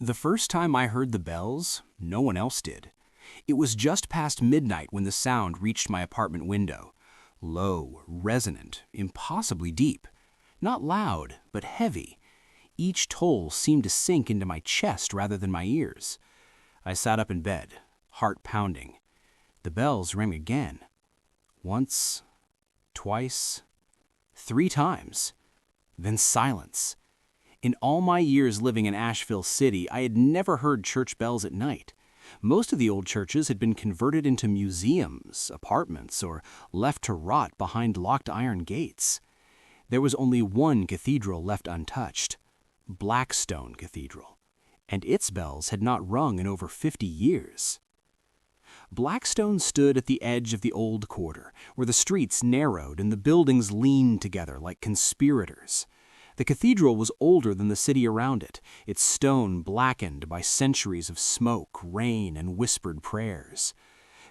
The first time I heard the bells, no one else did. It was just past midnight when the sound reached my apartment window. Low, resonant, impossibly deep. Not loud, but heavy. Each toll seemed to sink into my chest rather than my ears. I sat up in bed, heart pounding. The bells rang again. Once, twice, 3 times. Then silence. In all my years living in Asheville City, I had never heard church bells at night. Most of the old churches had been converted into museums, apartments, or left to rot behind locked iron gates. There was only one cathedral left untouched, Blackstone Cathedral, and its bells had not rung in over 50 years. Blackstone stood at the edge of the old quarter, where the streets narrowed and the buildings leaned together like conspirators. The cathedral was older than the city around it, its stone blackened by centuries of smoke, rain, and whispered prayers.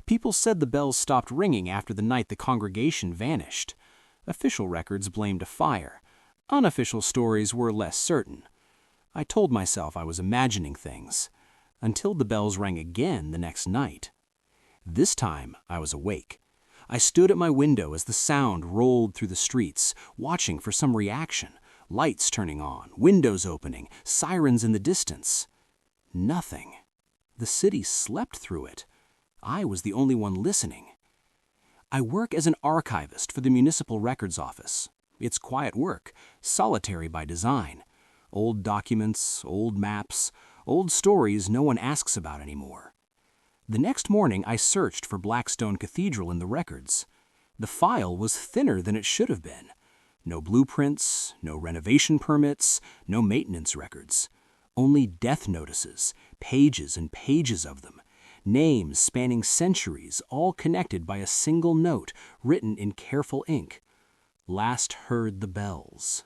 People said the bells stopped ringing after the night the congregation vanished. Official records blamed a fire. Unofficial stories were less certain. I told myself I was imagining things, until the bells rang again the next night. This time I was awake. I stood at my window as the sound rolled through the streets, watching for some reaction. Lights turning on, windows opening, sirens in the distance. Nothing. The city slept through it. I was the only one listening. I work as an archivist for the Municipal Records Office. It's quiet work, solitary by design. Old documents, old maps, old stories no one asks about anymore. The next morning I searched for Blackstone Cathedral in the records. The file was thinner than it should have been. No blueprints, no renovation permits, no maintenance records. Only death notices, pages and pages of them. Names spanning centuries, all connected by a single note written in careful ink. Last heard the bells.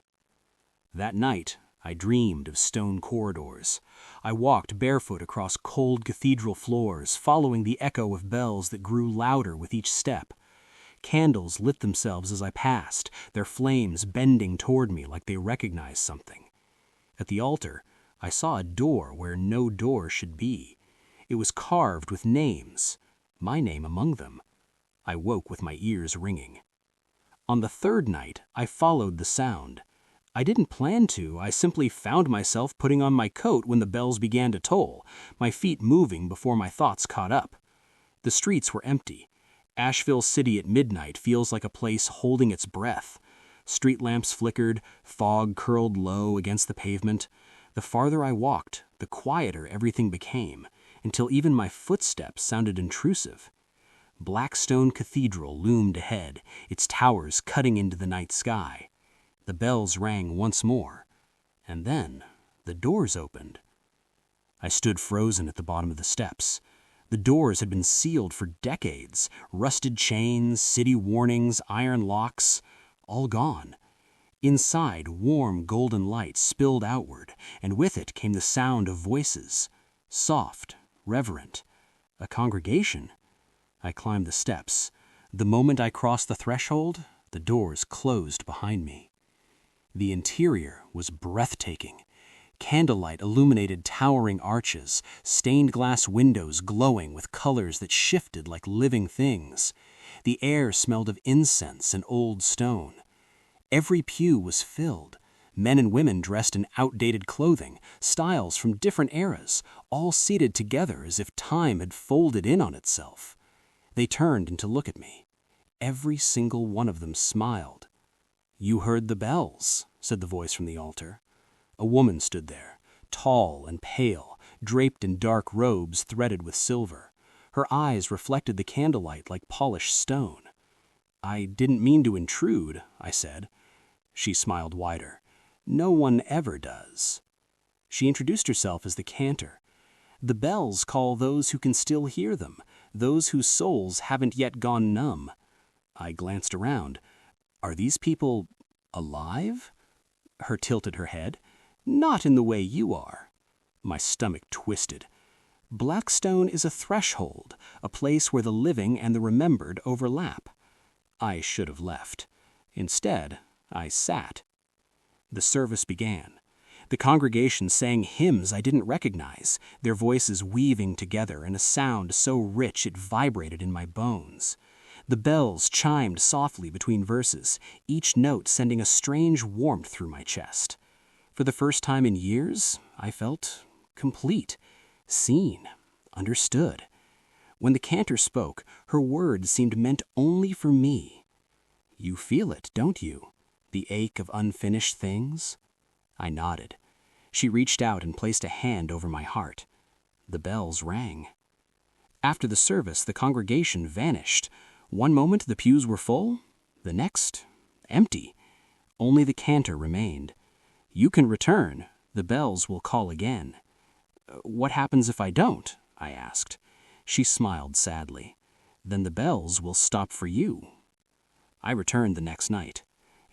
That night, I dreamed of stone corridors. I walked barefoot across cold cathedral floors, following the echo of bells that grew louder with each step. Candles lit themselves as I passed, their flames bending toward me like they recognized something. At the altar, I saw a door where no door should be. It was carved with names, my name among them. I woke with my ears ringing. On the third night, I followed the sound. I didn't plan to, I simply found myself putting on my coat when the bells began to toll, my feet moving before my thoughts caught up. The streets were empty. Asheville City at midnight feels like a place holding its breath. Street lamps flickered, fog curled low against the pavement. The farther I walked, the quieter everything became, until even my footsteps sounded intrusive. Blackstone Cathedral loomed ahead, its towers cutting into the night sky. The bells rang once more, and then the doors opened. I stood frozen at the bottom of the steps. The doors had been sealed for decades, rusted chains, city warnings, iron locks, all gone. Inside, warm golden light spilled outward, and with it came the sound of voices, soft, reverent. A congregation. I climbed the steps. The moment I crossed the threshold, the doors closed behind me. The interior was breathtaking. Candlelight illuminated towering arches, stained glass windows glowing with colors that shifted like living things. The air smelled of incense and old stone. Every pew was filled. Men and women dressed in outdated clothing, styles from different eras, all seated together as if time had folded in on itself. They turned to look at me. Every single one of them smiled. "You heard the bells," said the voice from the altar. A woman stood there, tall and pale, draped in dark robes threaded with silver. Her eyes reflected the candlelight like polished stone. "I didn't mean to intrude," I said. She smiled wider. "No one ever does." She introduced herself as the cantor. "The bells call those who can still hear them, those whose souls haven't yet gone numb." I glanced around. "Are these people alive?" Her tilted her head. "Not in the way you are." My stomach twisted. Blackstone is a threshold, a place where the living and the remembered overlap. I should have left. Instead, I sat. The service began. The congregation sang hymns I didn't recognize, their voices weaving together in a sound so rich it vibrated in my bones. The bells chimed softly between verses, each note sending a strange warmth through my chest. For the first time in years, I felt complete, seen, understood. When the cantor spoke, her words seemed meant only for me. "You feel it, don't you? The ache of unfinished things?" I nodded. She reached out and placed a hand over my heart. The bells rang. After the service, the congregation vanished. One moment the pews were full, the next, empty. Only the cantor remained. "You can return. The bells will call again." "What happens if I don't?" I asked. She smiled sadly. "Then the bells will stop for you." I returned the next night,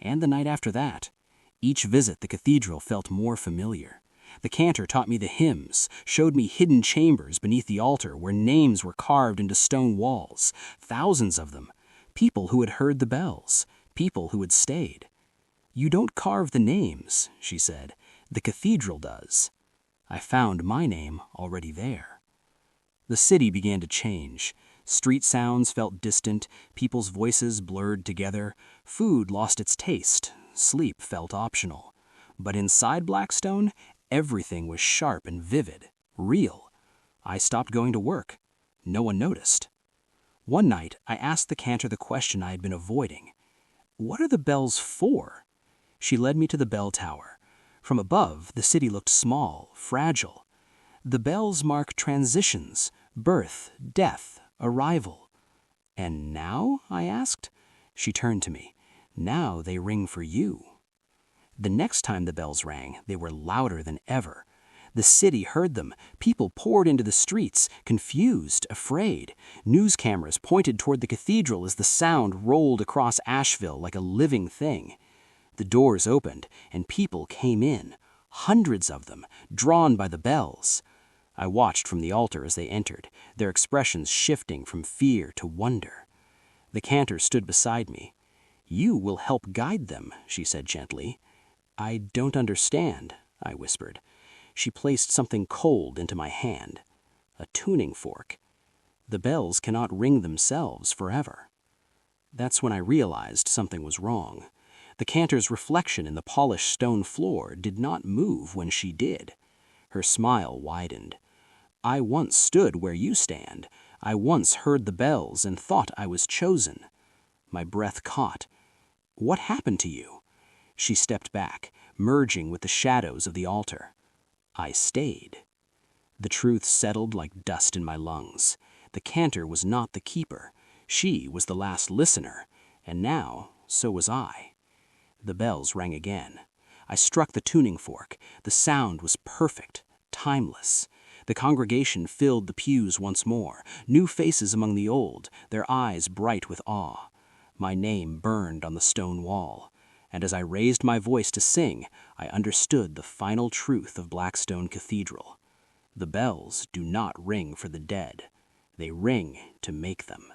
and the night after that. Each visit the cathedral felt more familiar. The cantor taught me the hymns, showed me hidden chambers beneath the altar where names were carved into stone walls, thousands of them, people who had heard the bells, people who had stayed. "You don't carve the names," she said. "The cathedral does." I found my name already there. The city began to change. Street sounds felt distant, people's voices blurred together, food lost its taste, sleep felt optional. But inside Blackstone, everything was sharp and vivid, real. I stopped going to work. No one noticed. One night, I asked the cantor the question I had been avoiding. "What are the bells for?" She led me to the bell tower. From above, the city looked small, fragile. "The bells mark transitions, birth, death, arrival." "And now?" I asked. She turned to me. "Now they ring for you." The next time the bells rang, they were louder than ever. The city heard them. People poured into the streets, confused, afraid. News cameras pointed toward the cathedral as the sound rolled across Asheville like a living thing. The doors opened, and people came in, hundreds of them, drawn by the bells. I watched from the altar as they entered, their expressions shifting from fear to wonder. The cantor stood beside me. "You will help guide them," she said gently. "I don't understand," I whispered. She placed something cold into my hand. A tuning fork. "The bells cannot ring themselves forever." That's when I realized something was wrong. The cantor's reflection in the polished stone floor did not move when she did. Her smile widened. "I once stood where you stand. I once heard the bells and thought I was chosen." My breath caught. "What happened to you?" She stepped back, merging with the shadows of the altar. "I stayed." The truth settled like dust in my lungs. The cantor was not the keeper. She was the last listener, and now so was I. The bells rang again. I struck the tuning fork. The sound was perfect, timeless. The congregation filled the pews once more, new faces among the old, their eyes bright with awe. My name burned on the stone wall, and as I raised my voice to sing, I understood the final truth of Blackstone Cathedral. The bells do not ring for the dead. They ring to make them.